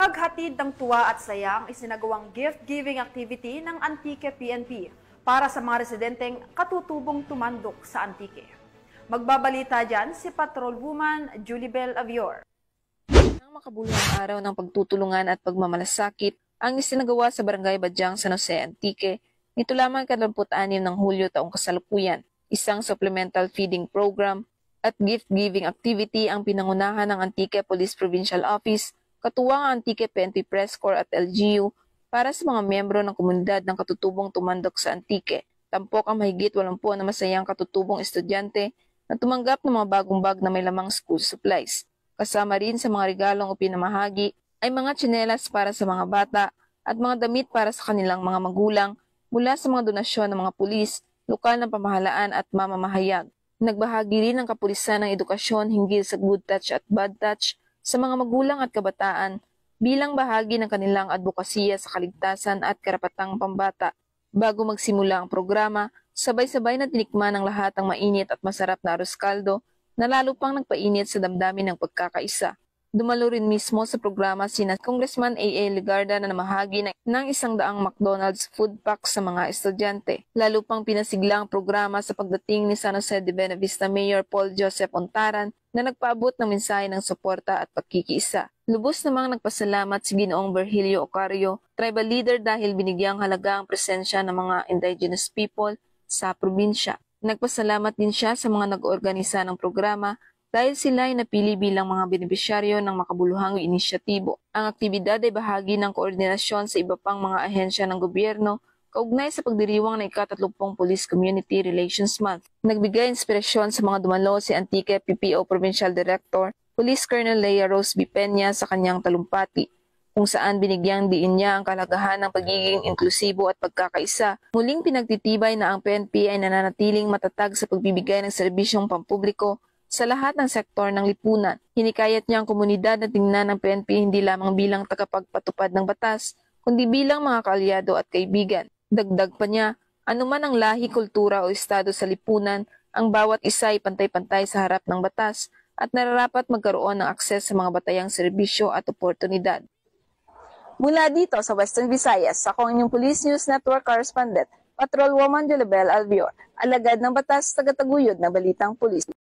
Paghatid ng tuwa at saya ang isinagawang gift-giving activity ng Antique PNP para sa mga residenteng katutubong tumandok sa Antique. Magbabalita dyan si Patrolwoman Julibel Avior. Ang makabuluhang araw ng pagtutulungan at pagmamalasakit ang isinagawa sa Barangay Badyang, San Jose, Antique nito lamang 26 ng Hulyo taong kasalukuyan. Isang supplemental feeding program at gift-giving activity ang pinangunahan ng Antique Police Provincial Office, katuwang ang Antique PNP Press Corps at LGU para sa mga miyembro ng komunidad ng katutubong tumandok sa Antique. Tampok ang mahigit 80 na masayang katutubong estudyante na tumanggap ng mga bagong bag na may lamang school supplies. Kasama rin sa mga regalong ipinamahagi ay mga tsinelas para sa mga bata at mga damit para sa kanilang mga magulang mula sa mga donasyon ng mga pulis, lokal na pamahalaan at mamamahayag. Nagbahagi rin ang kapulisan ng edukasyon hinggil sa good touch at bad touch sa mga magulang at kabataan bilang bahagi ng kanilang advokasya sa kaligtasan at karapatang pambata. Bago magsimula ang programa, sabay-sabay na tinikman ng lahat ang mainit at masarap na arroz caldo na lalo pang nagpainit sa damdamin ng pagkakaisa. Dumalo rin mismo sa programa sina Congressman A.A. Legarda na namahagi ng 100 McDonald's food pack sa mga estudyante. Lalo pang pinasigla ang programa sa pagdating ni San Jose de Buenavista Mayor Paul Joseph Ontaran na nagpaabot ng mensahe ng suporta at pagkikiisa. Lubos namang nagpasalamat si Ginoong Virgilio Ocario, tribal leader dahil binigyang halaga ang presensya ng mga indigenous people sa probinsya. Nagpasalamat din siya sa mga nag-organisa ng programa dahil sila ay napili bilang mga benepisyaryo ng makabuluhang inisyatibo. Ang aktibidad ay bahagi ng koordinasyon sa iba pang mga ahensya ng gobyerno kaugnay sa pagdiriwang ng ika-30 Police Community Relations Month. Nagbigay inspirasyon sa mga dumalo si Antique PPO Provincial Director, Police Colonel Leia Rose B. Peña sa kanyang talumpati, kung saan binigyang diin niya ang kalagahan ng pagiging inklusibo at pagkakaisa. Muling pinagtitibay na ang PNP ay nananatiling matatag sa pagbibigay ng serbisyong pampubliko sa lahat ng sektor ng lipunan. Hinikayat niya ang komunidad na tingnan ang PNP hindi lamang bilang tagapagpatupad ng batas, kundi bilang mga kaalyado at kaibigan. Dagdag pa niya, anuman ang lahi, kultura o estado sa lipunan, ang bawat isa ay pantay-pantay sa harap ng batas at nararapat magkaroon ng akses sa mga batayang serbisyo at oportunidad. Mula dito sa Western Visayas, ako ang inyong Police News Network correspondent, Patrolwoman Julibel Albior, alagad ng batas, tagataguyod ng Balitang Pulis.